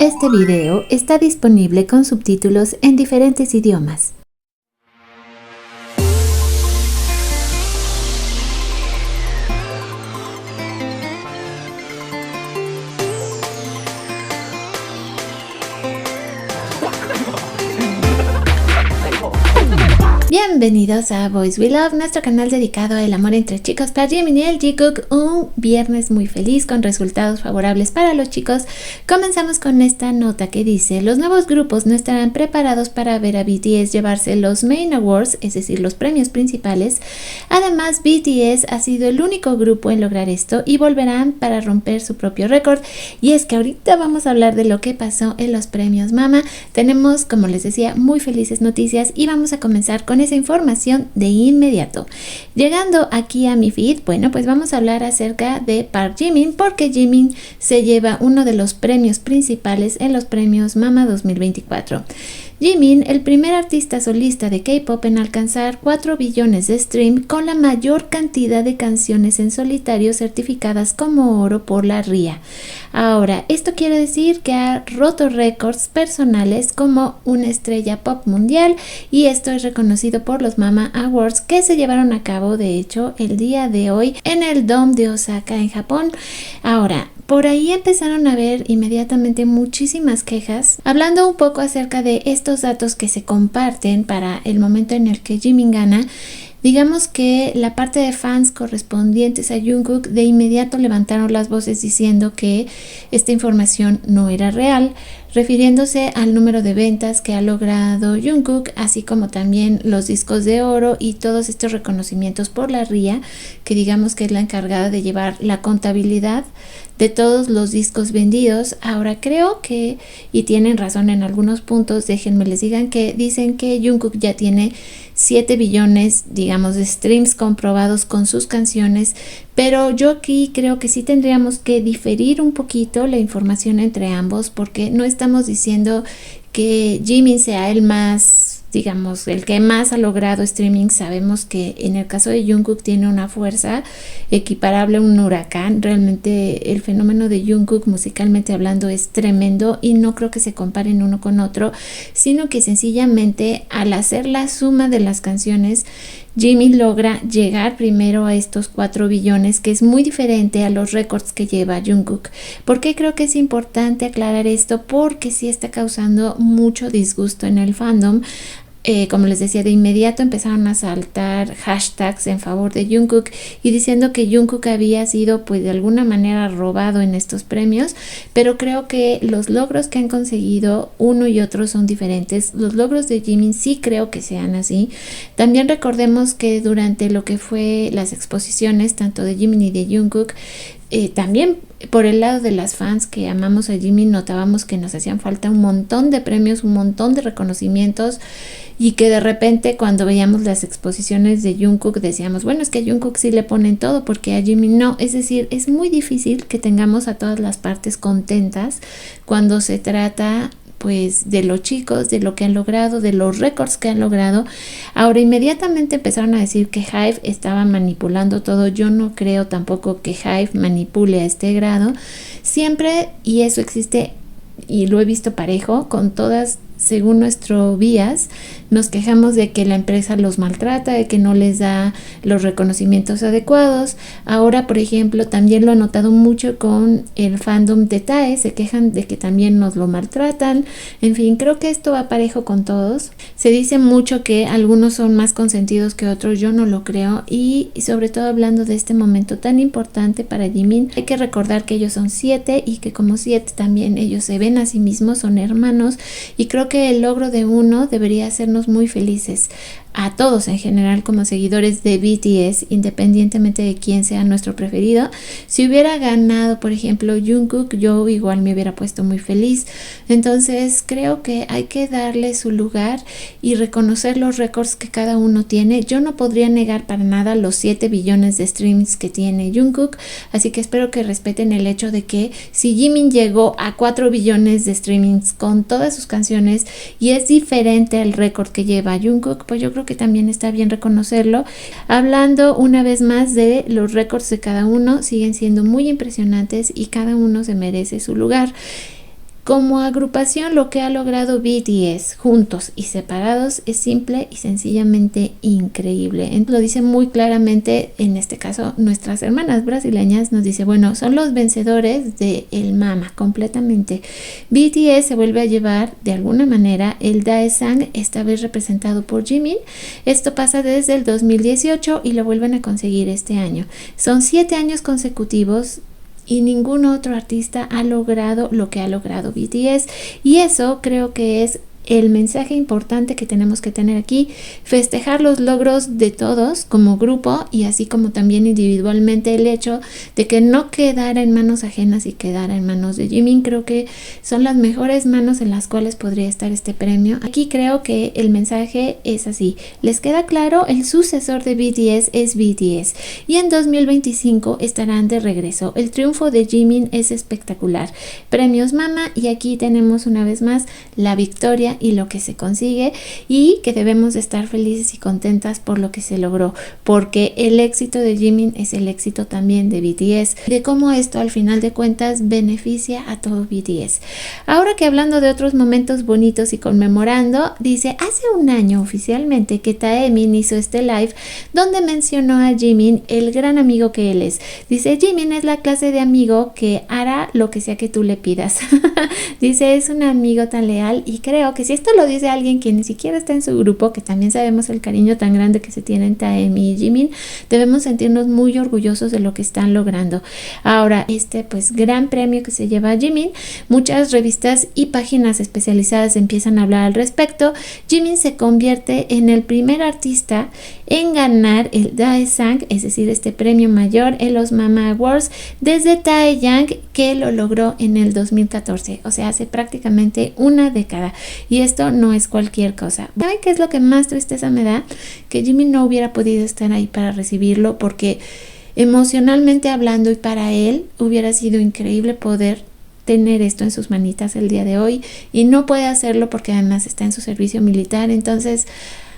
Este video está disponible con subtítulos en diferentes idiomas. Bienvenidos a Boys We Love, nuestro canal dedicado al amor entre chicos para Jimin y el Jungkook. Un viernes muy feliz con resultados favorables para los chicos. Comenzamos con esta nota que dice: los nuevos grupos no estarán preparados para ver a BTS llevarse los Main Awards, es decir, los premios principales. Además, BTS ha sido el único grupo en lograr esto y volverán para romper su propio récord. Y es que ahorita vamos a hablar de lo que pasó en los premios Mama. Tenemos, como les decía, muy felices noticias y vamos a comenzar con esa información de inmediato. Llegando aquí a mi feed, bueno, pues vamos a hablar acerca de Park Jimin, porque Jimin se lleva uno de los premios principales en los premios Mama 2024. Jimin, el primer artista solista de K-pop en alcanzar 4 billones de stream, con la mayor cantidad de canciones en solitario certificadas como oro por la RIA. Ahora, esto quiere decir que ha roto récords personales como una estrella pop mundial, y esto es reconocido por los Mama Awards, que se llevaron a cabo de hecho el día de hoy en el Dome de Osaka en Japón. Ahora, por ahí empezaron a ver inmediatamente muchísimas quejas, hablando un poco acerca de estos datos que se comparten para el momento en el que Jimin gana. Digamos que la parte de fans correspondientes a Jungkook de inmediato levantaron las voces diciendo que esta información no era real, refiriéndose al número de ventas que ha logrado Jungkook, así como también los discos de oro y todos estos reconocimientos por la RIA, que digamos que es la encargada de llevar la contabilidad de todos los discos vendidos. Ahora creo que, y tienen razón en algunos puntos, déjenme les digan que dicen que Jungkook ya tiene 7 billones, digamos, de streams comprobados con sus canciones, pero yo aquí creo que sí tendríamos que diferir un poquito la información entre ambos, porque no estamos diciendo que Jimin sea el más, digamos, el que más ha logrado streaming. Sabemos que en el caso de Jungkook tiene una fuerza equiparable a un huracán. Realmente el fenómeno de Jungkook, musicalmente hablando, es tremendo y no creo que se comparen uno con otro, sino que sencillamente al hacer la suma de las canciones, Jimin logra llegar primero a estos 4 billones, que es muy diferente a los récords que lleva Jungkook. ¿Por qué creo que es importante aclarar esto? Porque sí está causando mucho disgusto en el fandom. Como les decía, de inmediato empezaron a saltar hashtags en favor de Jungkook y diciendo que Jungkook había sido pues de alguna manera robado en estos premios, pero creo que los logros que han conseguido uno y otro son diferentes. Los logros de Jimin sí creo que sean así. También recordemos que durante lo que fue las exposiciones tanto de Jimin y de Jungkook, también por el lado de las fans que amamos a Jimin, notábamos que nos hacían falta un montón de premios, un montón de reconocimientos, y que de repente cuando veíamos las exposiciones de Jungkook decíamos, bueno, es que a Jungkook sí le ponen todo porque a Jimin no. Es decir, es muy difícil que tengamos a todas las partes contentas cuando se trata pues de los chicos, de lo que han logrado, de los récords que han logrado. Ahora inmediatamente empezaron a decir que HYBE estaba manipulando todo. Yo no creo tampoco que HYBE manipule a este grado. Siempre, y eso existe y lo he visto parejo con todas, según nuestro bias, nos quejamos de que la empresa los maltrata, de que no les da los reconocimientos adecuados. Ahora, por ejemplo, también lo he notado mucho con el fandom de TAE, se quejan de que también nos lo maltratan. En fin, creo que esto va parejo con todos. Se dice mucho que algunos son más consentidos que otros, yo no lo creo, y sobre todo hablando de este momento tan importante para Jimin, hay que recordar que ellos son 7 y que como 7 también ellos se ven a sí mismos, son hermanos, y creo que el logro de uno debería hacernos muy felices a todos en general como seguidores de BTS, independientemente de quién sea nuestro preferido. Si hubiera ganado, por ejemplo, Jungkook, yo igual me hubiera puesto muy feliz. Entonces creo que hay que darle su lugar y reconocer los récords que cada uno tiene. Yo no podría negar para nada los 7 billones de streams que tiene Jungkook, así que espero que respeten el hecho de que si Jimin llegó a 4 billones de streamings con todas sus canciones y es diferente al récord que lleva Jungkook, pues yo creo que también está bien reconocerlo. Hablando una vez más de los récords de cada uno, siguen siendo muy impresionantes y cada uno se merece su lugar. Como agrupación, lo que ha logrado BTS juntos y separados es simple y sencillamente increíble. Lo dice muy claramente, en este caso, nuestras hermanas brasileñas nos dice, bueno, son los vencedores de el MAMA completamente. BTS se vuelve a llevar de alguna manera el Daesang, esta vez representado por Jimin. Esto pasa desde el 2018 y lo vuelven a conseguir este año. Son 7 años consecutivos y ningún otro artista ha logrado lo que ha logrado BTS, y eso creo que es el mensaje importante que tenemos que tener aquí: festejar los logros de todos como grupo y así como también individualmente. El hecho de que no quedara en manos ajenas y quedara en manos de Jimin, creo que son las mejores manos en las cuales podría estar este premio. Aquí creo que el mensaje es así: les queda claro, el sucesor de BTS es BTS y en 2025 estarán de regreso. El triunfo de Jimin es espectacular. Premios MAMA, y aquí tenemos una vez más la victoria y lo que se consigue, y que debemos de estar felices y contentas por lo que se logró, porque el éxito de Jimin es el éxito también de BTS, de cómo esto al final de cuentas beneficia a todo BTS. Ahora que hablando de otros momentos bonitos y conmemorando, dice, hace un año oficialmente que Taemin hizo este live donde mencionó a Jimin, el gran amigo que él es. Dice, Jimin es la clase de amigo que hará lo que sea que tú le pidas. Dice, es un amigo tan leal, y creo que si esto lo dice alguien que ni siquiera está en su grupo, que también sabemos el cariño tan grande que se tienen Taemin y Jimin, debemos sentirnos muy orgullosos de lo que están logrando. Ahora, pues gran premio que se lleva Jimin, muchas revistas y páginas especializadas empiezan a hablar al respecto. Jimin se convierte en el primer artista en ganar el Daesang, es decir, este premio mayor en los MAMA Awards, desde Taeyang, que lo logró en el 2014, o sea, hace prácticamente una década. Y esto no es cualquier cosa. ¿Saben qué es lo que más tristeza me da? Que Jimin no hubiera podido estar ahí para recibirlo, porque emocionalmente hablando y para él hubiera sido increíble poder tener esto en sus manitas el día de hoy, y no puede hacerlo porque además está en su servicio militar. Entonces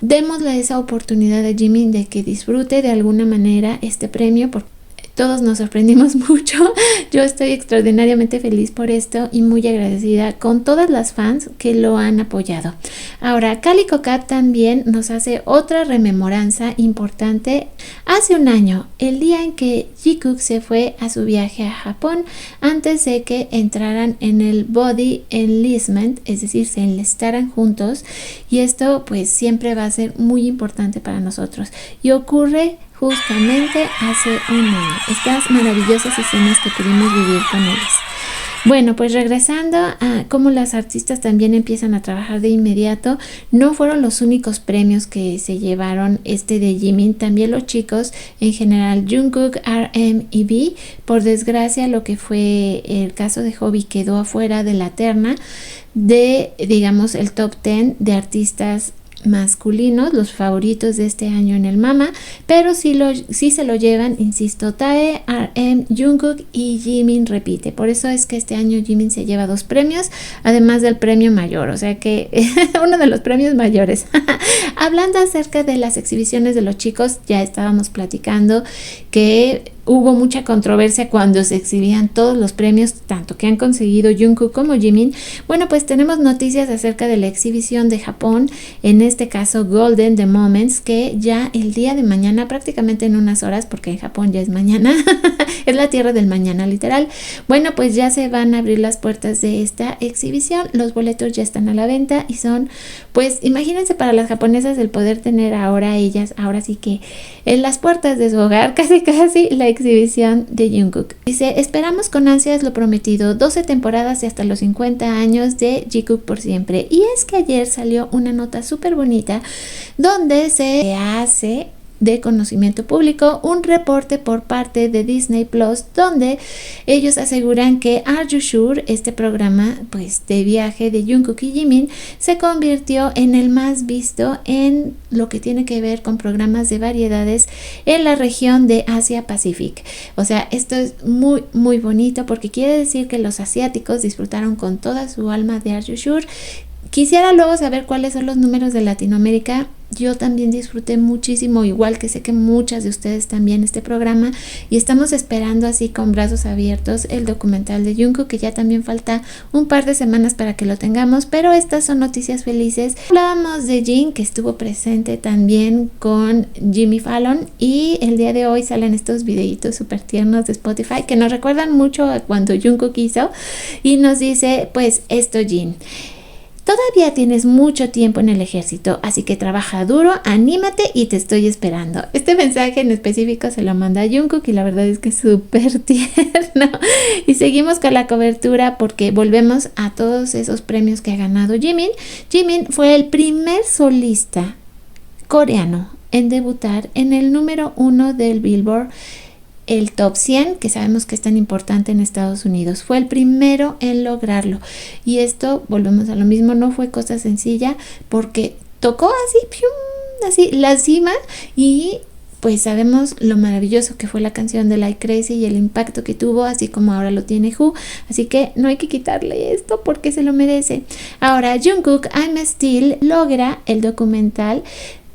démosle esa oportunidad a Jimin de que disfrute de alguna manera este premio, porque todos nos sorprendimos mucho. Yo estoy extraordinariamente feliz por esto y muy agradecida con todas las fans que lo han apoyado. Ahora, Calico Cat también nos hace otra rememoranza importante. Hace un año, el día en que Jikook se fue a su viaje a Japón, antes de que entraran en el body enlistment, es decir, se enlistaran juntos, y esto pues siempre va a ser muy importante para nosotros, y ocurre justamente hace un año. Estas maravillosas escenas que pudimos vivir con ellos. Bueno, pues regresando a cómo las artistas también empiezan a trabajar de inmediato, no fueron los únicos premios que se llevaron de Jimin, también los chicos en general, Jungkook, RM y V. Por desgracia, lo que fue el caso de Hobby quedó afuera de la terna de, digamos, el top 10 de artistas masculinos, los favoritos de este año en el MAMA, pero sí se lo llevan, insisto, Tae, RM, Jungkook y Jimin repite. Por eso es que este año Jimin se lleva 2 premios, además del premio mayor, o sea que uno de los premios mayores. Hablando acerca de las exhibiciones de los chicos, ya estábamos platicando que hubo mucha controversia cuando se exhibían todos los premios, tanto que han conseguido Jungkook como Jimin. Bueno, pues tenemos noticias acerca de la exhibición de Japón, en este caso Golden The Moments, que ya el día de mañana, prácticamente en unas horas, porque en Japón ya es mañana, es la tierra del mañana literal. Bueno, pues ya se van a abrir las puertas de esta exhibición, los boletos ya están a la venta y son, pues imagínense para las japonesas el poder tener ahora ellas, ahora sí que en las puertas de su hogar, casi la exhibición de Jungkook. Dice, esperamos con ansias lo prometido, 12 temporadas y hasta los 50 años de Jikook por siempre. Y es que ayer salió una nota súper bonita donde se hace de conocimiento público un reporte por parte de Disney Plus, donde ellos aseguran que Are You Sure, este programa pues de viaje de Jungkook y Jimin, se convirtió en el más visto en lo que tiene que ver con programas de variedades en la región de Asia Pacific. O sea, esto es muy muy bonito porque quiere decir que los asiáticos disfrutaron con toda su alma de Are You Sure, Quisiera luego saber cuáles son los números de Latinoamérica. Yo también disfruté muchísimo, igual que sé que muchas de ustedes también, este programa, y estamos esperando así con brazos abiertos el documental de Jungkook, que ya también falta un par de semanas para que lo tengamos, pero estas son noticias felices. Hablábamos de Jin, que estuvo presente también con Jimmy Fallon, y el día de hoy salen estos videitos súper tiernos de Spotify que nos recuerdan mucho a cuando Jungkook hizo, y nos dice, pues esto Jin: todavía tienes mucho tiempo en el ejército, así que trabaja duro, anímate y te estoy esperando. Este mensaje en específico se lo manda a Jungkook y la verdad es que es súper tierno. Y seguimos con la cobertura porque volvemos a todos esos premios que ha ganado Jimin. Jimin fue el primer solista coreano en debutar en el número 1 del Billboard, el top 100, que sabemos que es tan importante en Estados Unidos. Fue el primero en lograrlo, y esto, volvemos a lo mismo, no fue cosa sencilla porque tocó así, ¡pium!, así la cima, y pues sabemos lo maravilloso que fue la canción de Like Crazy y el impacto que tuvo, así como ahora lo tiene Who, así que no hay que quitarle esto porque se lo merece. Ahora Jungkook, I'm Still, logra el documental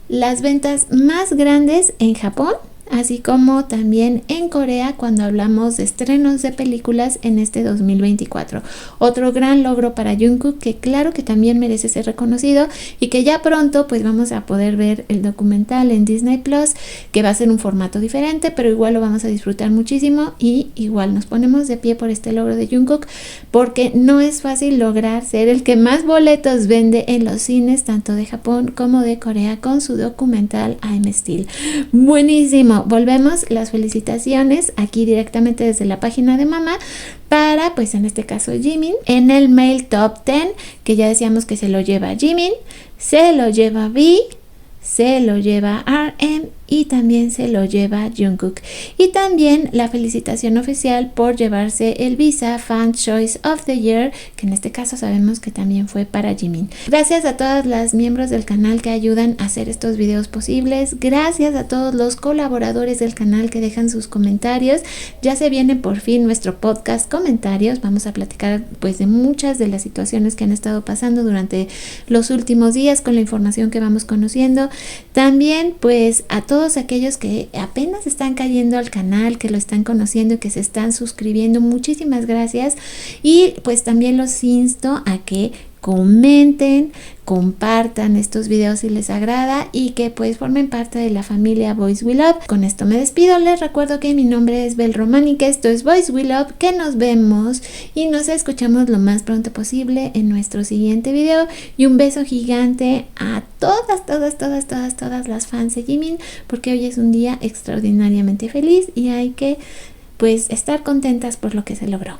las ventas más grandes en Japón, así como también en Corea cuando hablamos de estrenos de películas en este 2024. Otro gran logro para Jungkook, que claro que también merece ser reconocido, y que ya pronto pues vamos a poder ver el documental en Disney Plus, que va a ser un formato diferente, pero igual lo vamos a disfrutar muchísimo, y igual nos ponemos de pie por este logro de Jungkook, porque no es fácil lograr ser el que más boletos vende en los cines tanto de Japón como de Corea con su documental I'm Still. Buenísimo. Volvemos las felicitaciones aquí directamente desde la página de Mamá para, pues en este caso, Jimin en el Male Top 10, que ya decíamos que se lo lleva Jimin, se lo lleva V, se lo lleva RM y también se lo lleva Jungkook. Y también la felicitación oficial por llevarse el Visa Fan Choice of the Year, que en este caso sabemos que también fue para Jimin. Gracias a todas las miembros del canal que ayudan a hacer estos videos posibles. Gracias a todos los colaboradores del canal que dejan sus comentarios. Ya se viene por fin nuestro podcast Comentarios. Vamos a platicar pues de muchas de las situaciones que han estado pasando durante los últimos días con la información que vamos conociendo. También pues a todos aquellos que apenas están cayendo al canal, que lo están conociendo y que se están suscribiendo, muchísimas gracias. Y pues también los insto a que comenten, compartan estos videos si les agrada y que pues formen parte de la familia Boys We Love. Con esto me despido, les recuerdo que mi nombre es Bel Román y que esto es Boys We Love, que nos vemos y nos escuchamos lo más pronto posible en nuestro siguiente video, y un beso gigante a todas las fans de Jimin, porque hoy es un día extraordinariamente feliz y hay que pues estar contentas por lo que se logró.